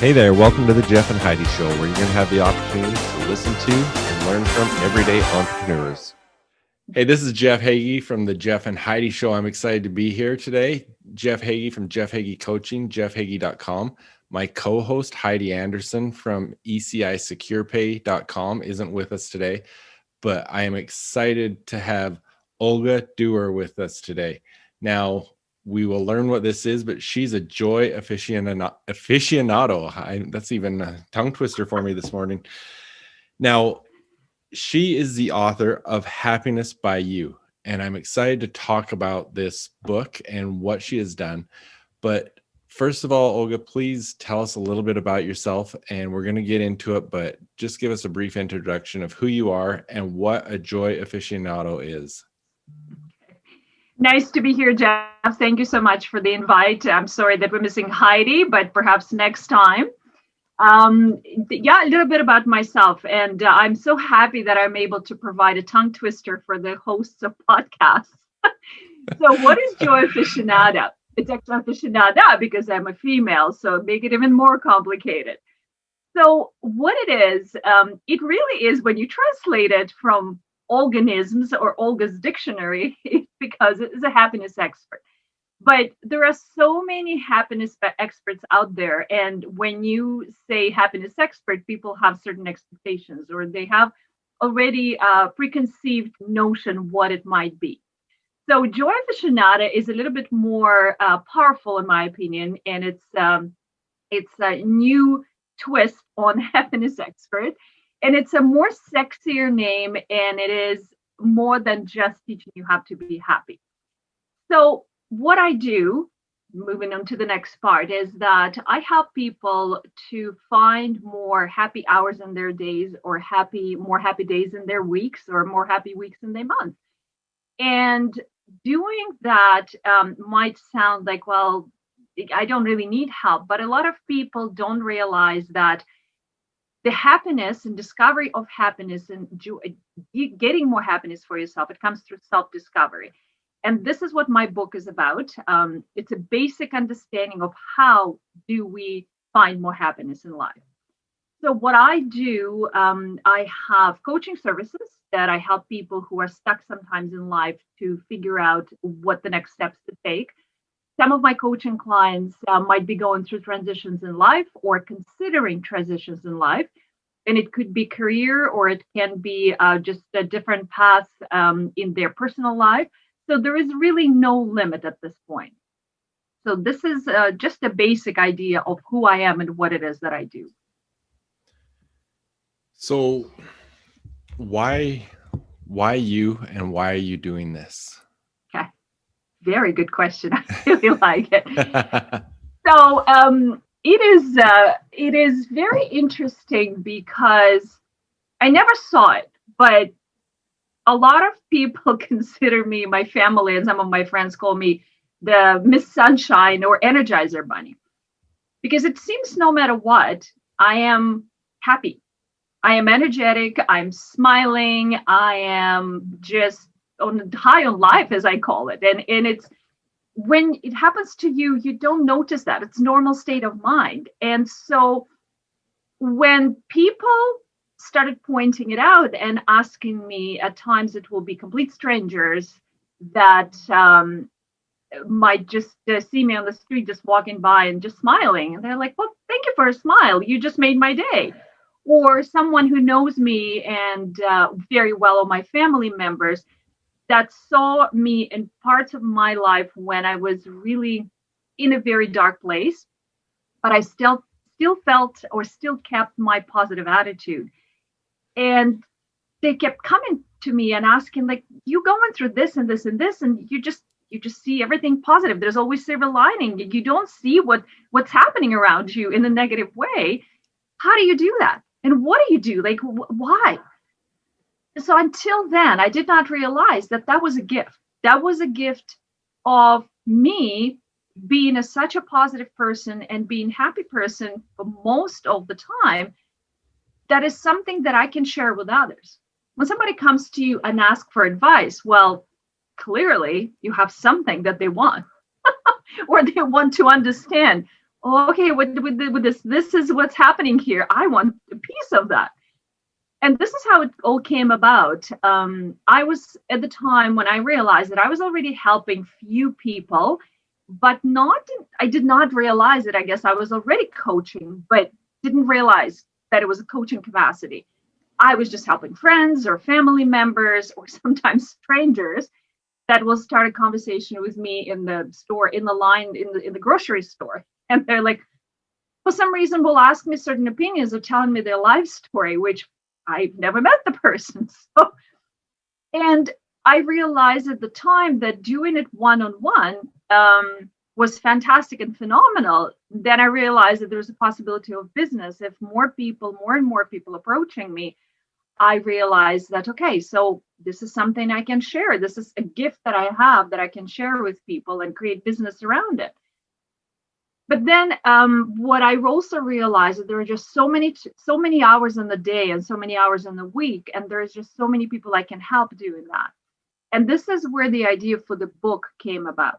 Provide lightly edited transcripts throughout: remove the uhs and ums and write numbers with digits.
Hey there, welcome to the Jeff and Heidi Show, where you're going to have the opportunity to listen to and learn from everyday entrepreneurs. Hey, this is Jeff Heggie from the Jeff and Heidi Show. I'm excited to be here today. Jeff Heggie from Jeff Heggie Coaching, jeffheggie.com. My co-host Heidi Anderson from ECISecurePay.com isn't with us today, but I am excited to have Olga Dewar with us today. Now, we will learn what this is, but she's a joy aficionado. That's even a tongue twister for me this morning. Now, she is the author of Happiness by You, and I'm excited to talk about this book and what she has done. But first of all, Olga, please tell us a little bit about yourself, and we're going to get into it, but just give us a brief introduction of who you are and what a joy aficionado is. Nice to be here, Jeff. Thank you so much for the invite. I'm sorry that we're missing Heidi, but perhaps next time. A little bit about myself. And I'm so happy that I'm able to provide a tongue twister for the hosts of podcasts. So what is joy aficionado? It's actually aficionada because I'm a female, so make it even more complicated. So what it is, it really is when you translate it from organisms or Olga's dictionary, it's because it is a happiness expert. But there are so many happiness experts out there. And when you say happiness expert, people have certain expectations or they have already a preconceived notion what it might be. So joy aficionada is a little bit more powerful, in my opinion. And it's a new twist on happiness expert. And it's a more sexier name, and it is more than just teaching you how to be happy. So what I do, moving on to the next part, is that I help people to find more happy hours in their days, or more happy days in their weeks, or more happy weeks in their months. And doing that might sound like, well, I don't really need help. But a lot of people don't realize that the happiness and discovery of happiness and getting more happiness for yourself, it comes through self-discovery. And this is what my book is about. It's a basic understanding of how do we find more happiness in life. So what I do, I have coaching services that I help people who are stuck sometimes in life to figure out what the next steps to take. Some of my coaching clients might be going through transitions in life or considering transitions in life. And it could be career, or it can be just a different path in their personal life. So there is really no limit at this point. So this is just a basic idea of who I am and what it is that I do. So why you, and why are you doing this? Okay. Very good question. I really like it. So it is very interesting because I never saw it, but a lot of people consider me, my family and some of my friends call me the Miss Sunshine or Energizer Bunny, because it seems no matter what, I am happy. I am energetic. I'm smiling. I am just high on life, as I call it. And it's when it happens to you, you don't notice that. It's normal state of mind. And so when people started pointing it out and asking me, at times it will be complete strangers that might just see me on the street, just walking by and just smiling. And they're like, well, thank you for a smile. You just made my day. Or someone who knows me and very well, or my family members that saw me in parts of my life when I was really in a very dark place, but I still felt or still kept my positive attitude. And they kept coming to me and asking, like, you going through this and this and this, and you just see everything positive. There's always silver lining. You don't see what's happening around you in a negative way. How do you do that? And what do you do? Like, why? So until then, I did not realize that was a gift. That was a gift of me being such a positive person and being a happy person for most of the time. That is something that I can share with others. When somebody comes to you and asks for advice, well, clearly you have something that they want or they want to understand, oh, okay, with this is what's happening here. I want a piece of that. And this is how it all came about. I was at the time when I realized that I was already helping few people, but I did not realize it. I guess I was already coaching, but didn't realize that it was a coaching capacity. I was just helping friends or family members or sometimes strangers that will start a conversation with me in the store, in the line, in the grocery store. And they're like, for some reason, will ask me certain opinions or telling me their life story, which I've never met the person. So, and I realized at the time that doing it one-on-one was fantastic and phenomenal. Then I realized that there was a possibility of business. If more and more people approaching me, I realized that, okay, so this is something I can share. This is a gift that I have that I can share with people and create business around it. But then what I also realized that there are just so many hours in the day and so many hours in the week, and there's just so many people I can help doing that. And this is where the idea for the book came about.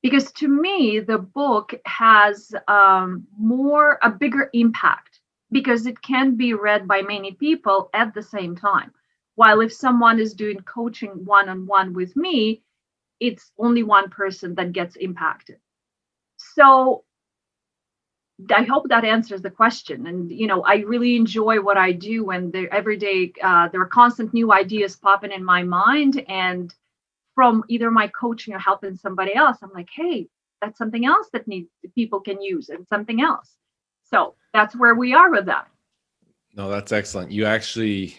Because to me, the book has a bigger impact because it can be read by many people at the same time. While if someone is doing coaching one-on-one with me, it's only one person that gets impacted. So I hope that answers the question. And, I really enjoy what I do. And every day there are constant new ideas popping in my mind. And from either my coaching or helping somebody else, I'm like, hey, that's something else that people can use and something else. So that's where we are with that. No, that's excellent. You actually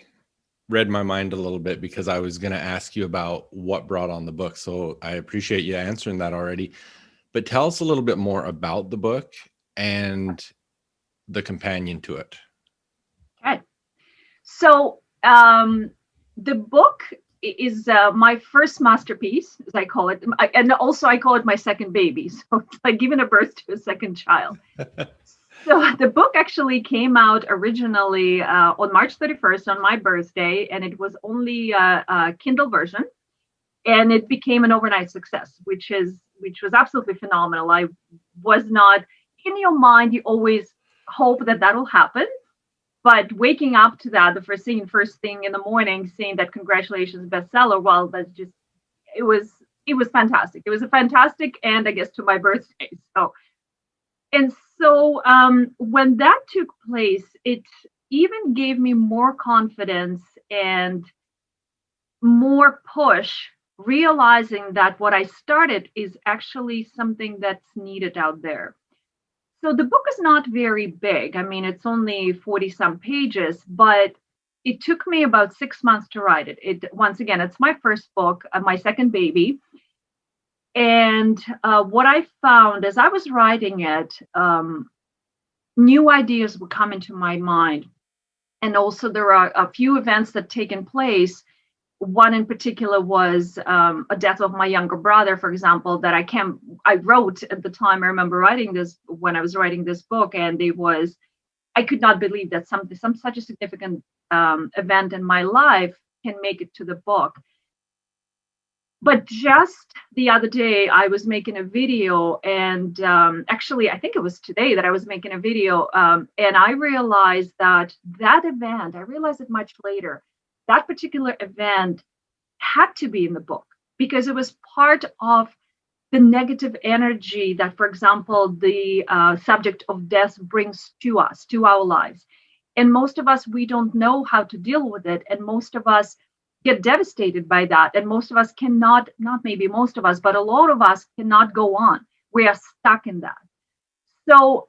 read my mind a little bit because I was going to ask you about what brought on the book. So I appreciate you answering that already. But tell us a little bit more about the book and the companion to it. Okay. So the book is my first masterpiece, as I call it. And also I call it my second baby. So it's like giving a birth to a second child. So the book actually came out originally on March 31st on my birthday, and it was only a Kindle version. And it became an overnight success, which was absolutely phenomenal. I was not, in your mind, you always hope that that'll happen. But waking up to that, the first thing in the morning, seeing that congratulations bestseller, well, that's just, it was fantastic. It was a fantastic end, I guess, to my birthday. So when that took place, it even gave me more confidence and more push, realizing that what I started is actually something that's needed out there. So the book is not very big. I mean, it's only 40 some pages, but it took me about 6 months to write it. Once again, it's my first book, my second baby. And what I found as I was writing it, new ideas would come into my mind. And also there are a few events that taken place. One in particular was a death of my younger brother, for example, that I wrote at the time. I remember writing this when I was writing this book, and I could not believe that such a significant event in my life can make it to the book. But just the other day, I was making a video, and actually, I think it was today that I was making a video, and I realized that event, I realized it much later, that particular event had to be in the book because it was part of the negative energy that, for example, the subject of death brings to us, to our lives. And most of us, we don't know how to deal with it. And most of us get devastated by that. And most of us cannot, not maybe most of us, but a lot of us cannot go on. We are stuck in that. So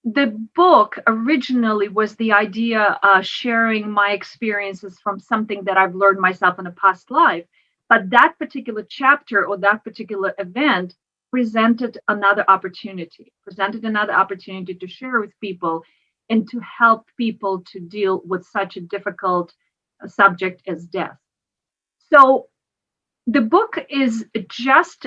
the book originally was the idea sharing my experiences from something that I've learned myself in a past life. But that particular chapter or that particular event presented another opportunity to share with people and to help people to deal with such a difficult subject as death. So the book is just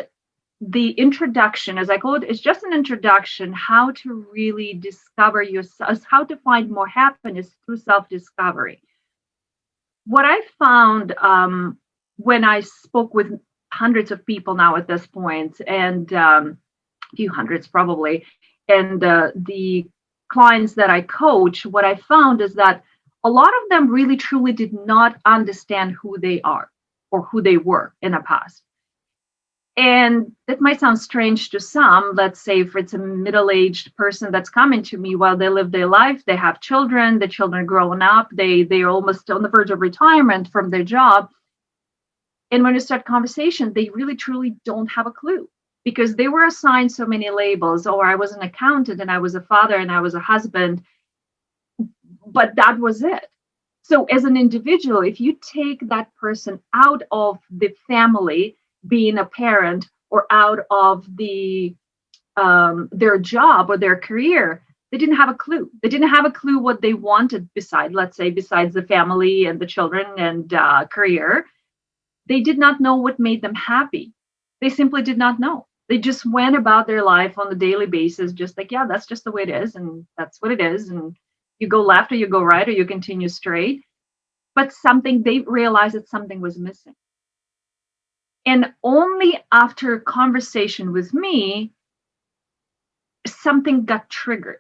the introduction, as I call it, is just an introduction how to really discover yourself, how to find more happiness through self-discovery. What I found when I spoke with hundreds of people now at this point, and few hundreds probably. And the clients that I coach, what I found is that a lot of them really truly did not understand who they are or who they were in the past. And that might sound strange to some. Let's say if it's a middle-aged person that's coming to me while they live their life, they have children, the children are growing up, they're almost on the verge of retirement from their job. And when you start conversation, they really truly don't have a clue because they were assigned so many labels. Oh, I was an accountant and I was a father and I was a husband, but that was it. So as an individual, if you take that person out of the family, being a parent, or out of the their job or their career, they didn't have a clue. They didn't have a clue what they wanted besides the family and the children and career. They did not know what made them happy. They simply did not know. They just went about their life on a daily basis, just like, yeah, that's just the way it is, and that's what it is. And you go left or you go right or you continue straight. But they realized that something was missing. And only after a conversation with me, something got triggered.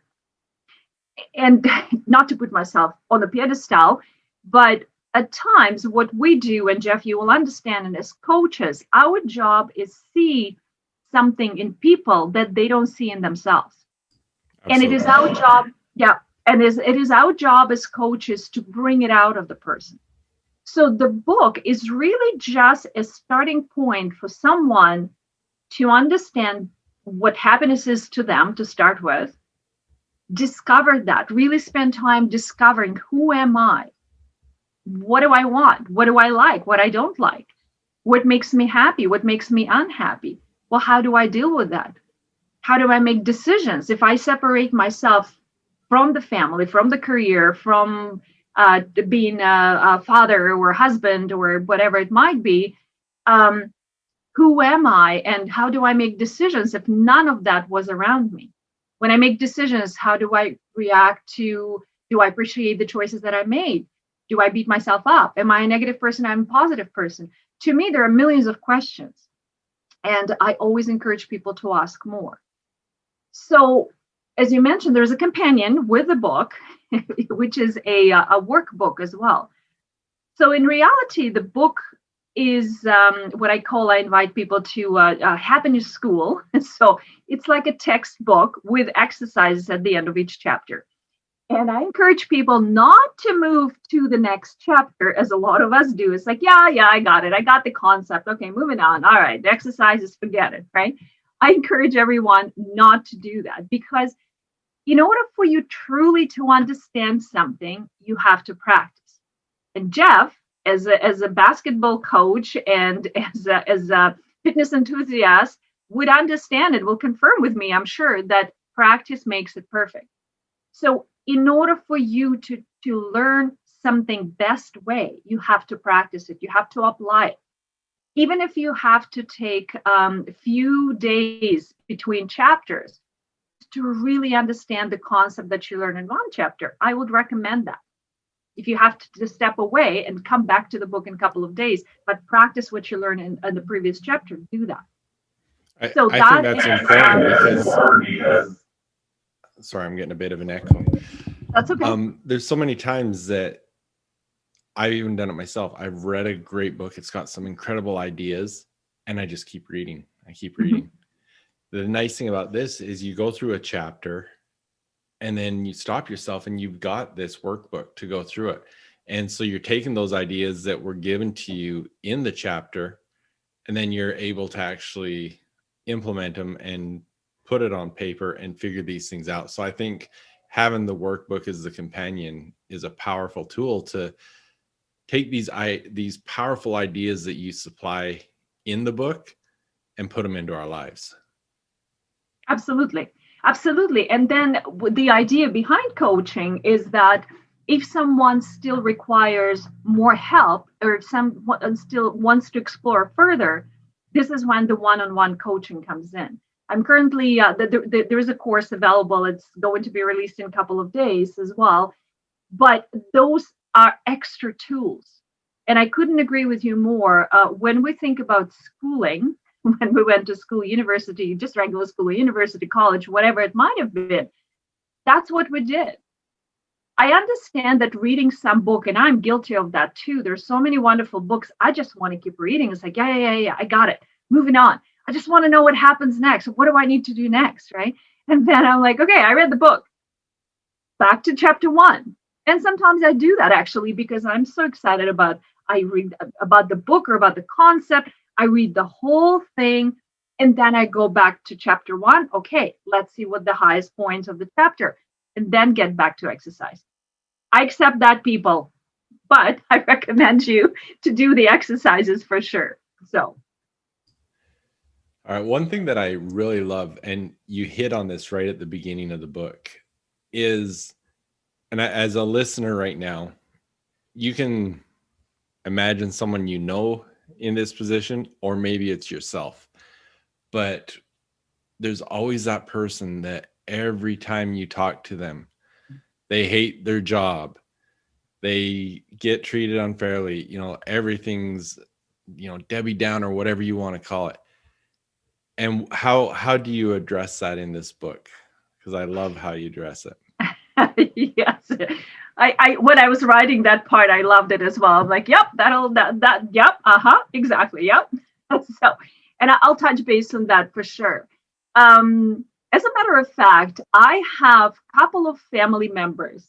And not to put myself on the pedestal, but at times what we do, and Jeff, you will understand, and as coaches, our job is see something in people that they don't see in themselves. Absolutely. And it is our job, it is our job as coaches to bring it out of the person. So the book is really just a starting point for someone to understand what happiness is to them to start with, discover that, really spend time discovering who am I? What do I want? What do I like? What I don't like? What makes me happy? What makes me unhappy? Well, how do I deal with that? How do I make decisions? If I separate myself from the family, from the career, from being a father or a husband or whatever it might be, who am I and how do I make decisions if none of that was around me? When I make decisions, how do I react to, do I appreciate the choices that I made? Do I beat myself up? Am I a negative person? I'm a positive person. To me, there are millions of questions. And I always encourage people to ask more. So, as you mentioned, there's a companion with the book, which is a workbook as well. So in reality, the book is what I invite people to happiness school. So it's like a textbook with exercises at the end of each chapter. And I encourage people not to move to the next chapter, as a lot of us do. It's like, yeah, I got it. I got the concept. Okay, moving on. All right, the exercises, forget it, right? I encourage everyone not to do that because in order for you truly to understand something, you have to practice. And Jeff, as a basketball coach and as a fitness enthusiast, would understand it, will confirm with me, I'm sure, that practice makes it perfect. So in order for you to learn something best way, you have to practice it. You have to apply it. Even if you have to take a few days between chapters to really understand the concept that you learn in one chapter, I would recommend that. If you have to step away and come back to the book in a couple of days, but practice what you learned in the previous chapter, do that. I think that's important because, sorry, I'm getting a bit of an echo. That's okay. There's so many times that I've even done it myself. I've read a great book. It's got some incredible ideas and I just keep reading. Mm-hmm. The nice thing about this is you go through a chapter and then you stop yourself and you've got this workbook to go through it. And so you're taking those ideas that were given to you in the chapter and then you're able to actually implement them and put it on paper and figure these things out. So I think having the workbook as the companion is a powerful tool to take these powerful ideas that you supply in the book and put them into our lives. Absolutely. And then the idea behind coaching is that if someone still requires more help or someone still wants to explore further, this is when the one-on-one coaching comes in. I'm currently, there is a course available. It's going to be released in a couple of days as well. But those are extra tools. And I couldn't agree with you more. When we think about schooling, when we went to school, university, just regular school, university, college, whatever it might have been. That's what we did. I understand that reading some book, and I'm guilty of that too. There's so many wonderful books. I just want to keep reading. It's like, yeah, I got it. Moving on. I just want to know what happens next. What do I need to do next, right? And then I'm like, okay, I read the book. Back to chapter 1. And sometimes I do that actually because I'm so excited I read about the book or about the concept. I read the whole thing, and then I go back to chapter 1. Okay, let's see what the highest points of the chapter, and then get back to exercise. I accept that, people, but I recommend you to do the exercises for sure. So. All right. One thing that I really love, and you hit on this right at the beginning of the book, is, and as a listener right now, you can imagine someone you know in this position, or maybe it's yourself. But there's always that person that every time you talk to them, they hate their job. They get treated unfairly. Everything's, Debbie Downer, whatever you want to call it. And how do you address that in this book? Because I love how you address it. Yes. I when I was writing that part, I loved it as well. I'm like, yep, yep, exactly, yep. So, and I'll touch base on that for sure. As a matter of fact, I have a couple of family members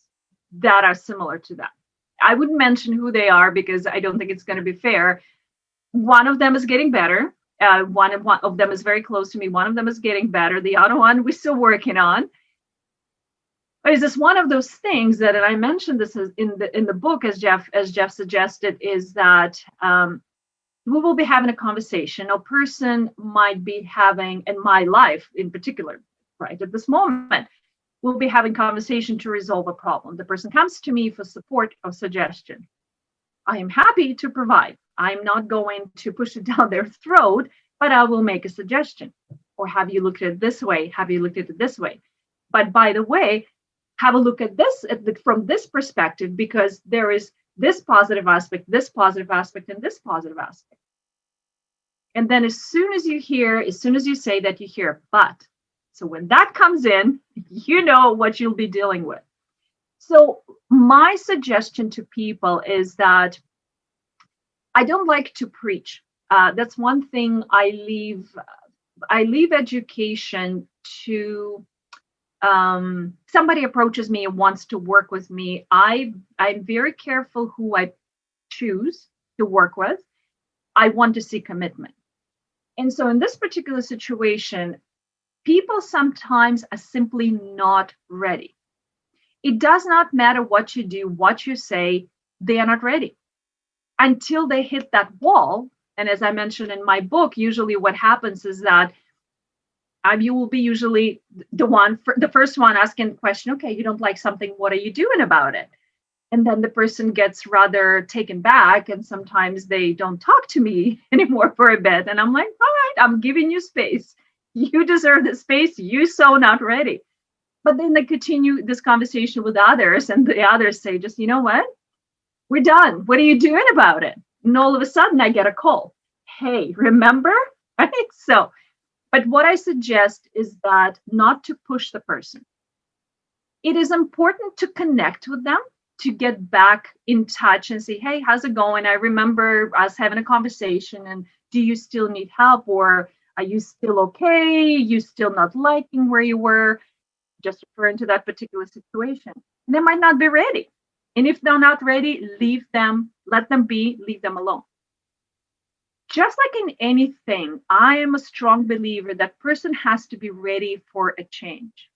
that are similar to that. I wouldn't mention who they are because I don't think it's going to be fair. One of them is getting better. One of them is very close to me. One of them is getting better. The other one we're still working on. But it's just one of those things that, and I mentioned this in the book, as Jeff suggested, is that we will be having a conversation. A person might be having, in my life in particular, right at this moment, we'll be having conversation to resolve a problem. The person comes to me for support or suggestion. I am happy to provide. I'm not going to push it down their throat, but I will make a suggestion. Or have you looked at it this way? Have you looked at it this way? But by the way, have a look at this from this perspective, because there is this positive aspect, and this positive aspect. And then as soon as you say that, you hear but. So when that comes in, you know what you'll be dealing with. So my suggestion to people is that I don't like to preach. That's one thing I leave education to somebody approaches me and wants to work with me. I'm very careful who I choose to work with. I want to see commitment. And so in this particular situation, people sometimes are simply not ready. It does not matter what you do, what you say, they are not ready until they hit that wall. And as I mentioned in my book, usually what happens is that you will be usually the first one asking the question, okay, you don't like something, what are you doing about it? And then the person gets rather taken back, and sometimes they don't talk to me anymore for a bit. And I'm like, all right, I'm giving you space. You deserve the space. You so not ready. But then they continue this conversation with others, and the others say, just, you know what? We're done. What are you doing about it? And all of a sudden I get a call. Hey, remember? Right? So, but what I suggest is that not to push the person. It is important to connect with them, to get back in touch and say, hey, how's it going? I remember us having a conversation, and do you still need help, or are you still okay? You still not liking where you were? Just referring to that particular situation. And they might not be ready. And if they're not ready, leave them, let them be, leave them alone. Just like in anything, I am a strong believer that person has to be ready for a change.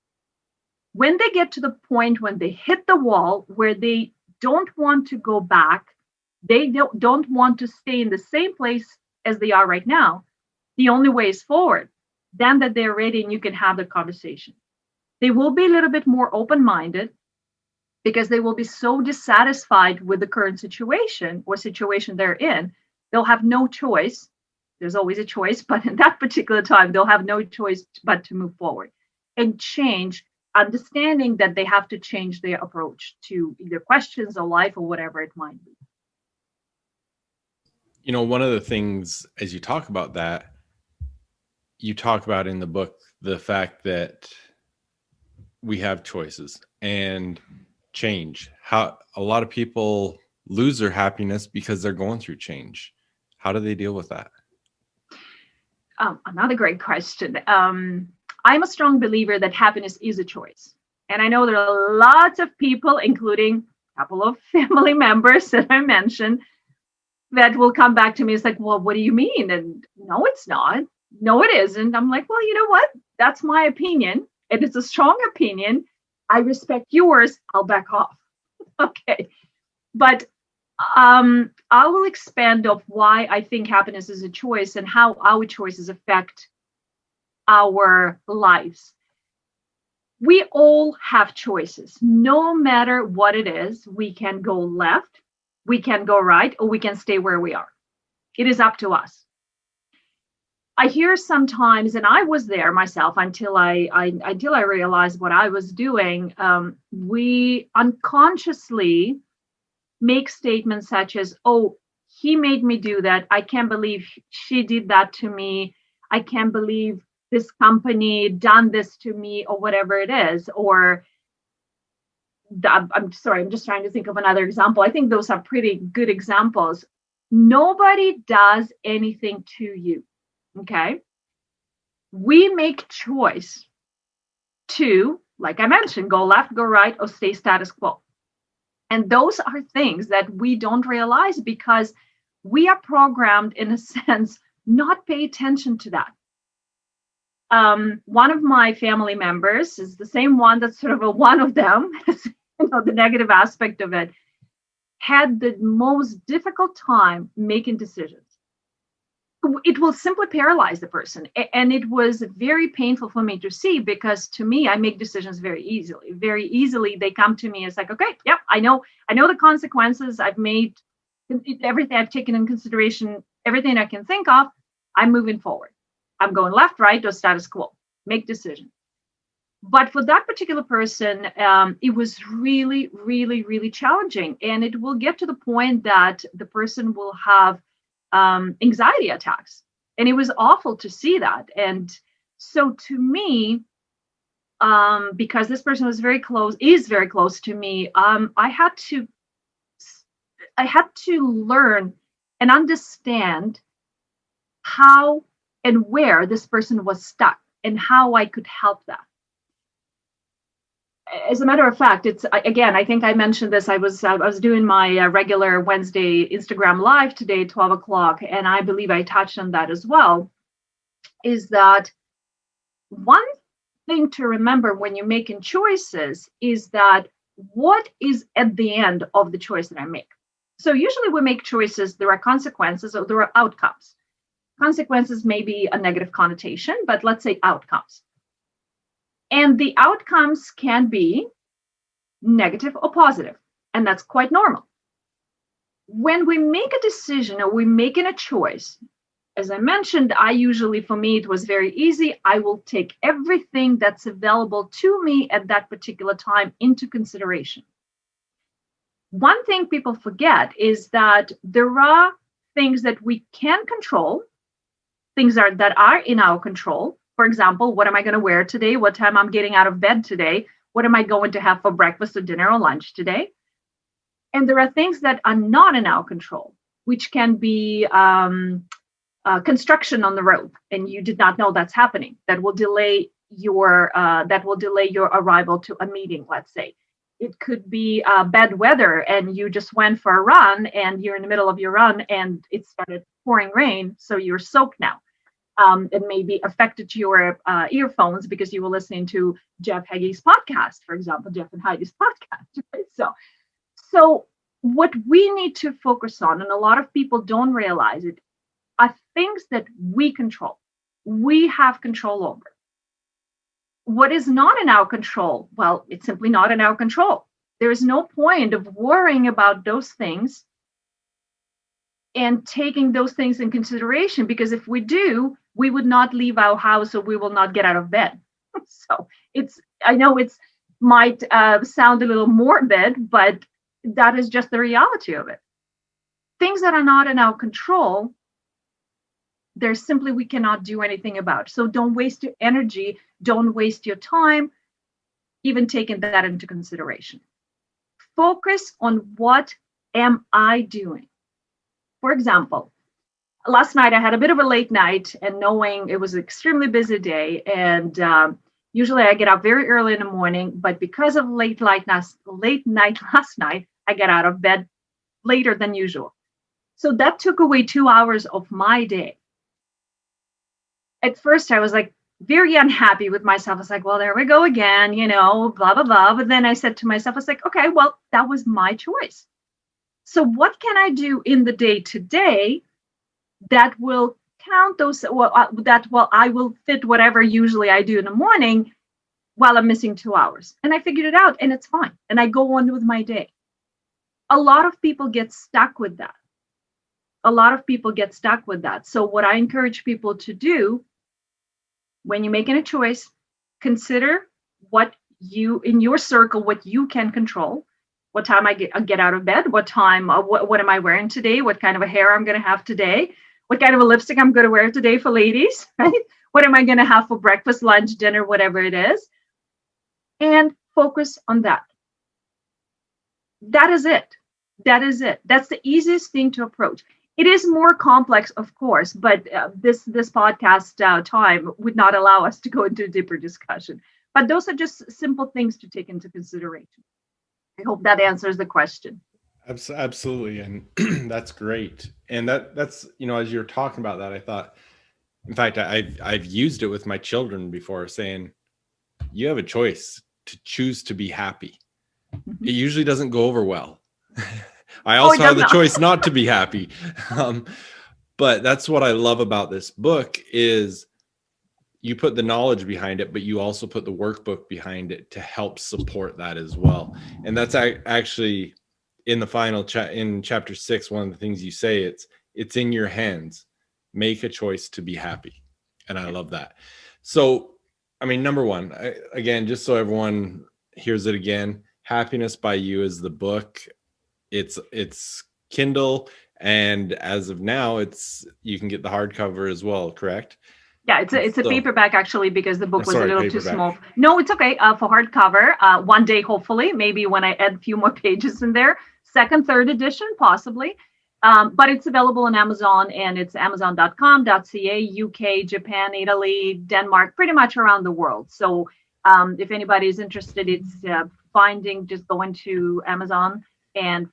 When they get to the point when they hit the wall where they don't want to go back, they don't want to stay in the same place as they are right now, the only way is forward. Then that they're ready and you can have the conversation. They will be a little bit more open-minded because they will be so dissatisfied with the current situation or situation they're in. They'll have no choice. There's always a choice, but in that particular time, they'll have no choice but to move forward and change, understanding that they have to change their approach to either questions or life or whatever it might be. You know, one of the things as you talk about that, you talk about in the book the fact that we have choices and change. How a lot of people lose their happiness because they're going through change. How do they deal with that? Another great question. I'm a strong believer that happiness is a choice. And I know there are lots of people, including a couple of family members that I mentioned, that will come back to me. It's like, well, what do you mean? And no, it's not. No, it isn't. I'm like, well, you know what? That's my opinion. And it's a strong opinion. I respect yours. I'll back off. Okay. But I will expand of why I think happiness is a choice and how our choices affect our lives. We all have choices. No matter what it is, we can go left, we can go right, or we can stay where we are. It is up to us. I hear sometimes, and I was there myself until I realized what I was doing. We unconsciously make statements such as, "Oh, he made me do that. I can't believe she did that to me. I can't believe this company done this to me," or whatever it is. Or I'm sorry, I'm just trying to think of another example. I think those are pretty good examples. Nobody does anything to you. Okay. We make choice to, like I mentioned, go left, go right, or stay status quo. And those are things that we don't realize because we are programmed, in a sense, not pay attention to that. One of my family members is the same one that's sort of a one of them, the negative aspect of it, had the most difficult time making decisions. It will simply paralyze the person. And it was very painful for me to see because to me, I make decisions very easily. Very easily, they come to me as like, okay, yep, I know the consequences. I've made everything, I've taken in consideration, everything I can think of. I'm moving forward. I'm going left, right, or status quo. Make decisions. But for that particular person, it was really, really, really challenging. And it will get to the point that the person will have anxiety attacks. And it was awful to see that. And so to me, because this person is very close to me, I had to learn and understand how and where this person was stuck and how I could help that. As a matter of fact, it's, again, I think I mentioned this. I was doing my regular Wednesday Instagram live today at 12 o'clock, and I believe I touched on that as well, is that one thing to remember when you're making choices is that what is at the end of the choice that I make. So usually we make choices, there are consequences or there are outcomes. Consequences may be a negative connotation, but let's say outcomes. And the outcomes can be negative or positive, and that's quite normal. When we make a decision or we're making a choice, as I mentioned, for me, it was very easy. I will take everything that's available to me at that particular time into consideration. One thing people forget is that there are things that we can control, things that are in our control. For example, what am I going to wear today? What time I'm getting out of bed today? What am I going to have for breakfast or dinner or lunch today? And there are things that are not in our control, which can be construction on the road, and you did not know that's happening. That will delay your arrival to a meeting, let's say. It could be bad weather, and you just went for a run, and you're in the middle of your run, and it started pouring rain, so you're soaked now. It may be affected your earphones because you were listening to Jeff Heggie's podcast, for example, Jeff and Heidi's podcast. Right? So what we need to focus on, and a lot of people don't realize it, are things that we control. We have control over. What is not in our control? Well, it's simply not in our control. There is no point of worrying about those things and taking those things in consideration, because if we do, we would not leave our house or we will not get out of bed. So I know it might sound a little morbid, but that is just the reality of it. Things that are not in our control, there's simply we cannot do anything about. So don't waste your energy, don't waste your time, even taking that into consideration. Focus on what am I doing? For example, last night I had a bit of a late night, and knowing it was an extremely busy day, and usually I get up very early in the morning, but because of late night last night, I get out of bed later than usual. So that took away 2 hours of my day. At first I was like very unhappy with myself. I was like, well, there we go again, blah, blah, blah. But then I said to myself, I was like, okay, well, that was my choice. So what can I do in the day today that will count those, I will fit whatever usually I do in the morning while I'm missing 2 hours. And I figured it out, and it's fine. And I go on with my day. A lot of people get stuck with that. So what I encourage people to do when you're making a choice, consider what you, in your circle, what you can control. What time I get out of bed, what time, what am I wearing today, what kind of a hair I'm going to have today, what kind of a lipstick I'm going to wear today for ladies, right? What am I going to have for breakfast, lunch, dinner, whatever it is. And focus on that. That is it. That's the easiest thing to approach. It is more complex, of course, but this podcast time would not allow us to go into a deeper discussion. But those are just simple things to take into consideration. I hope that answers the question. Absolutely. And that's great. And that's, as you're talking about that, I thought, in fact, I've used it with my children before, saying, you have a choice to choose to be happy. Mm-hmm. It usually doesn't go over well. I also have the choice not to be happy. But that's what I love about this book is you put the knowledge behind it, but you also put the workbook behind it to help support that as well. And that's actually in the final in chapter 6, one of the things you say, it's in your hands. Make a choice to be happy. And I love that. So, I mean, number one, again, just so everyone hears it again, Happiness by You is the book. It's Kindle, and as of now, you can get the hardcover as well, correct? Yeah, it's a paperback actually, because the book was a little too small. No, it's okay for hardcover. One day, hopefully, maybe when I add a few more pages in there, second, third edition, possibly. But it's available on Amazon, and it's amazon.com.ca, UK, Japan, Italy, Denmark, pretty much around the world. So if anybody is interested, it's just going to Amazon and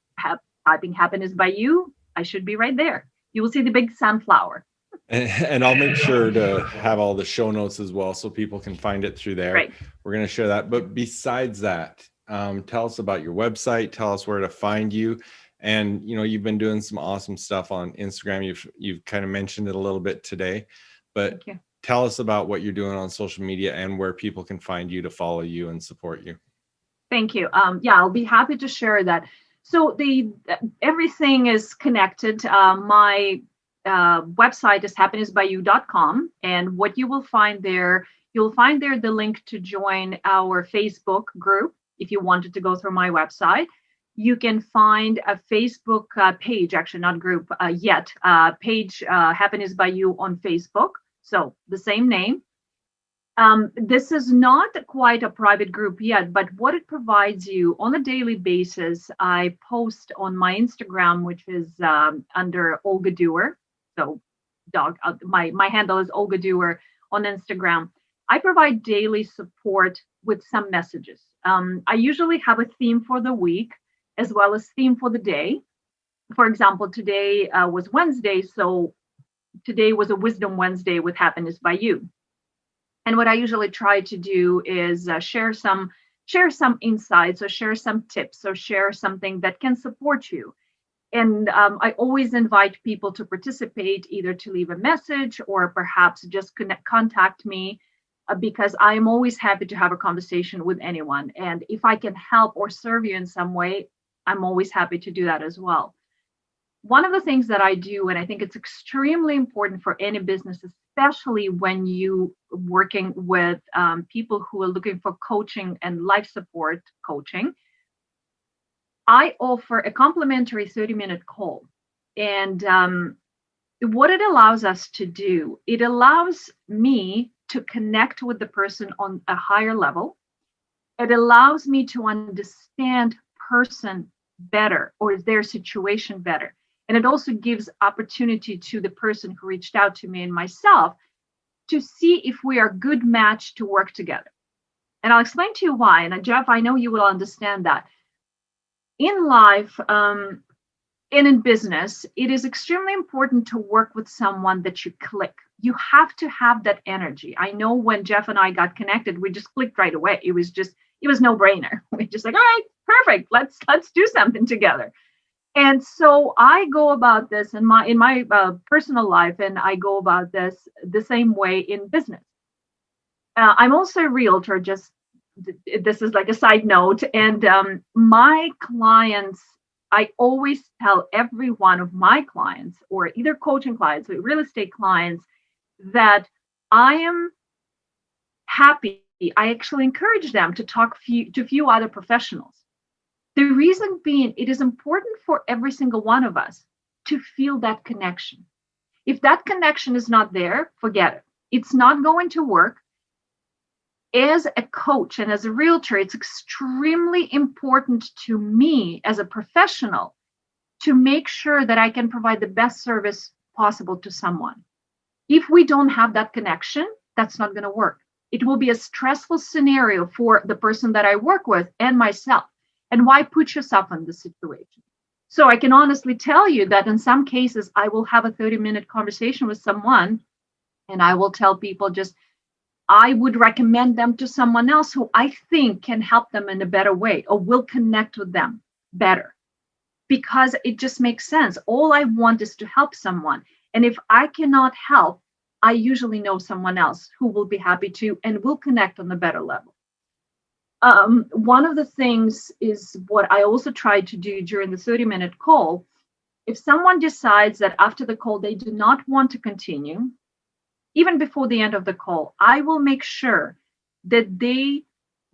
typing Happiness by You. I should be right there. You will see the big sunflower. And I'll make sure to have all the show notes as well, so people can find it through there. Right. We're going to share that. But besides that, tell us about your website. Tell us where to find you. And, you've been doing some awesome stuff on Instagram. You've kind of mentioned it a little bit today, but tell us about what you're doing on social media and where people can find you to follow you and support you. Thank you. I'll be happy to share that. So everything is connected. My website is happinessbyyou.com, and what you will find there, the link to join our Facebook group. If you wanted to go through my website, you can find a Facebook page, actually not group yet, page Happiness by You on Facebook. So the same name. This is not quite a private group yet, but what it provides you on a daily basis, I post on my Instagram, which is under Olga Dewar. So my handle is Olga Dewar on Instagram. I provide daily support with some messages. I usually have a theme for the week as well as theme for the day. For example, today was Wednesday, so today was a Wisdom Wednesday with Happiness by You. And what I usually try to do is share some insights, or share some tips, or share something that can support you. And I always invite people to participate, either to leave a message or perhaps just contact me, because I am always happy to have a conversation with anyone. And if I can help or serve you in some way, I'm always happy to do that as well. One of the things that I do, and I think it's extremely important for any business, especially when you working with people who are looking for coaching and life support coaching, I offer a complimentary 30-minute call. And what it allows us to do, it allows me to connect with the person on a higher level. It allows me to understand person better or their situation better. And it also gives opportunity to the person who reached out to me and myself to see if we are a good match to work together. And I'll explain to you why. And Jeff, I know you will understand that. In life and in business, it is extremely important to work with someone that you click. You have to have that energy. I know when Jeff and I got connected, we just clicked right away. It was no brainer. We just like, all right, perfect. Let's do something together. And so I go about this in my personal life, and I go about this the same way in business. I'm also a realtor. Just this is like a side note. And my clients, I always tell every one of my clients, or either coaching clients or real estate clients, that I am happy. I actually encourage them to talk to few other professionals. The reason being, it is important for every single one of us to feel that connection. If that connection is not there, forget it. It's not going to work. As a coach and as a realtor, it's extremely important to me as a professional to make sure that I can provide the best service possible to someone. If we don't have that connection, that's not going to work. It will be a stressful scenario for the person that I work with and myself. And why put yourself in this situation? So I can honestly tell you that in some cases, I will have a 30-minute conversation with someone, and I will tell people I would recommend them to someone else who I think can help them in a better way or will connect with them better, because it just makes sense. All I want is to help someone. And if I cannot help, I usually know someone else who will be happy to and will connect on a better level. One of the things is what I also try to do during the 30-minute call. If someone decides that after the call they do not want to continue, even before the end of the call, I will make sure that they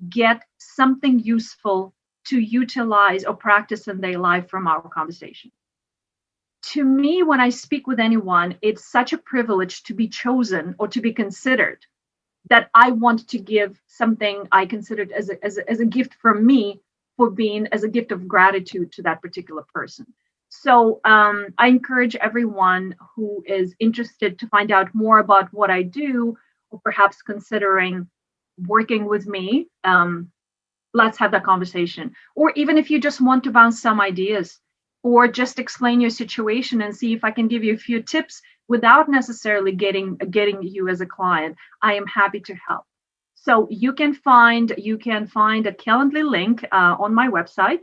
get something useful to utilize or practice in their life from our conversation. To me, when I speak with anyone, it's such a privilege to be chosen or to be considered, that I want to give something I considered as a gift from me for being as a gift of gratitude to that particular person. So I encourage everyone who is interested to find out more about what I do, or perhaps considering working with me, let's have that conversation. Or even if you just want to bounce some ideas, or just explain your situation and see if I can give you a few tips without necessarily getting you as a client, I am happy to help. So you can find a Calendly link on my website.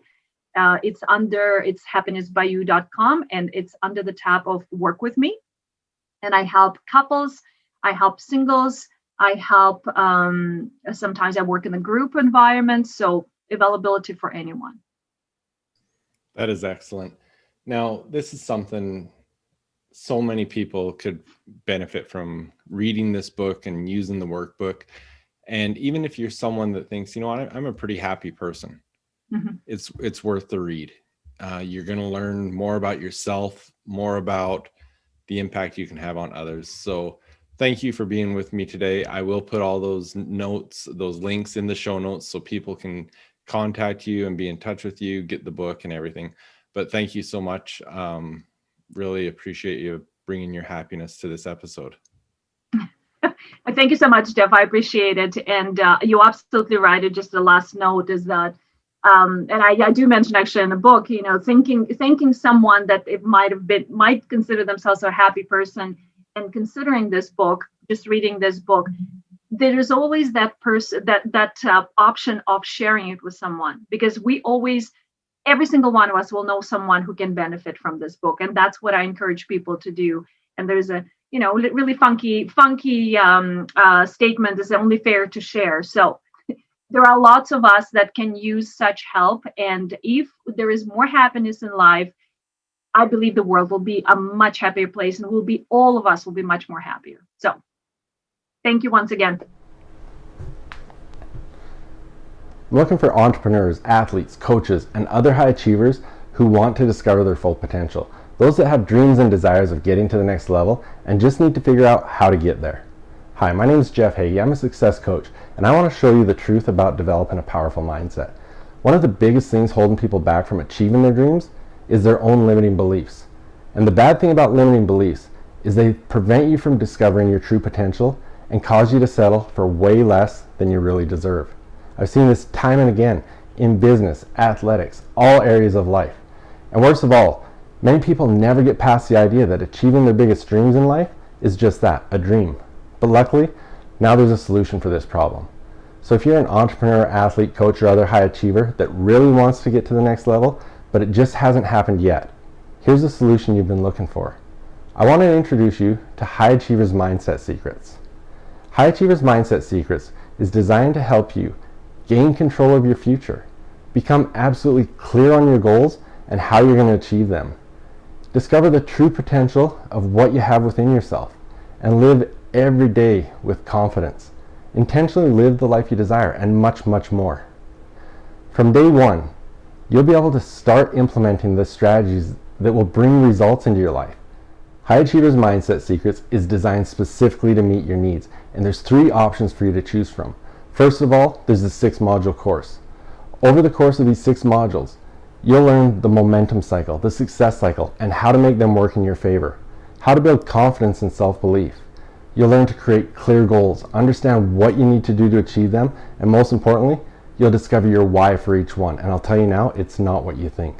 It's happinessbyyou.com, and it's under the tab of Work With Me. And I help couples, I help singles, I help, sometimes I work in a group environment, so availability for anyone. That is excellent. Now, this is something so many people could benefit from reading this book and using the workbook. And even if you're someone that thinks, you know what, I'm a pretty happy person, mm-hmm. It's worth the read. You're going to learn more about yourself, more about the impact you can have on others. So thank you for being with me today. I will put all those notes, those links in the show notes so people can contact you and be in touch with you, get the book and everything. But thank you so much. Really appreciate you bringing your happiness to this episode. Thank you so much, Jeff. I appreciate it. And you're absolutely right. And just the last note is that, and I do mention actually in the book, you know, thinking someone that it might consider themselves a happy person, and considering this book, just reading this book, there is always that person, that option of sharing it with someone, because every single one of us will know someone who can benefit from this book. And that's what I encourage people to do. And there's a, you know, really funky statement, is only fair to share. So there are lots of us that can use such help. And if there is more happiness in life, I believe the world will be a much happier place, and all of us will be much more happier. So thank you once again. I'm looking for entrepreneurs, athletes, coaches, and other high achievers who want to discover their full potential. those that have dreams and desires of getting to the next level and just need to figure out how to get there. Hi, my name is Jeff Heggie. I'm a success coach, and I want to show you the truth about developing a powerful mindset. One of the biggest things holding people back from achieving their dreams is their own limiting beliefs. And the bad thing about limiting beliefs is they prevent you from discovering your true potential and cause you to settle for way less than you really deserve. I've seen this time and again in business, athletics, all areas of life. And worst of all, many people never get past the idea that achieving their biggest dreams in life is just that, a dream. But luckily, now there's a solution for this problem. So if you're an entrepreneur, athlete, coach, or other high achiever that really wants to get to the next level, but it just hasn't happened yet, here's the solution you've been looking for. I want to introduce you to High Achievers Mindset Secrets. High Achievers Mindset Secrets is designed to help you gain control of your future, become absolutely clear on your goals and how you're going to achieve them, discover the true potential of what you have within yourself, and live every day with confidence. Intentionally live the life you desire, and much, much more. From day one, you'll be able to start implementing the strategies that will bring results into your life. High Achievers Mindset Secrets is designed specifically to meet your needs, and there's 3 options for you to choose from. First of all, there's the 6-module course. Over the course of these 6 modules, you'll learn the momentum cycle, the success cycle, and how to make them work in your favor. How to build confidence and self-belief. You'll learn to create clear goals, understand what you need to do to achieve them, and most importantly, you'll discover your why for each one. And I'll tell you now, it's not what you think.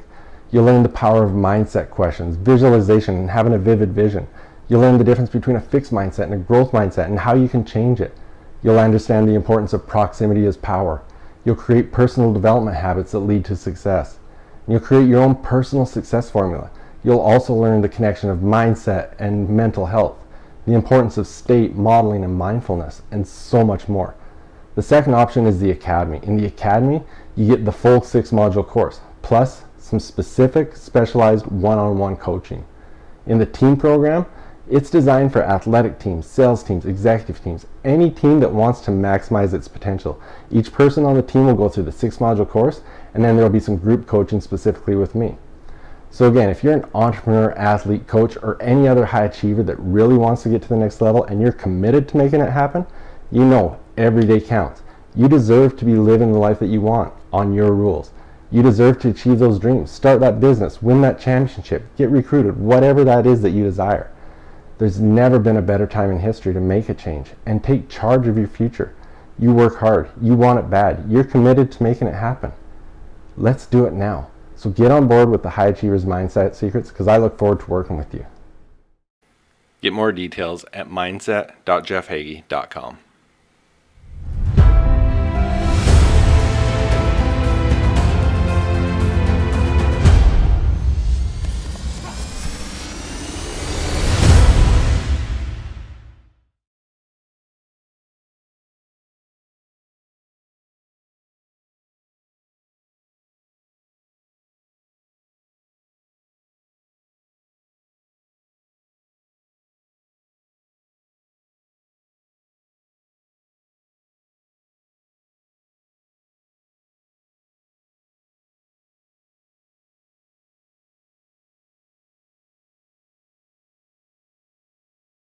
You'll learn the power of mindset questions, visualization, and having a vivid vision. You'll learn the difference between a fixed mindset and a growth mindset and how you can change it. You'll understand the importance of proximity as power. You'll create personal development habits that lead to success. And you'll create your own personal success formula. You'll also learn the connection of mindset and mental health, the importance of state, modeling, and mindfulness, and so much more. The second option is the Academy. In the Academy, you get the full 6-module course, plus some specific, specialized one-on-one coaching. In the team program, it's designed for athletic teams, sales teams, executive teams, any team that wants to maximize its potential. Each person on the team will go through the 6-module course, and then there will be some group coaching specifically with me. So again, if you're an entrepreneur, athlete, coach, or any other high achiever that really wants to get to the next level and you're committed to making it happen, you know every day counts. You deserve to be living the life that you want on your rules. You deserve to achieve those dreams, start that business, win that championship, get recruited, whatever that is that you desire. There's never been a better time in history to make a change and take charge of your future. You work hard, you want it bad, you're committed to making it happen. Let's do it now. So get on board with the High Achievers Mindset Secrets, because I look forward to working with you. Get more details at mindset.jeffhagee.com.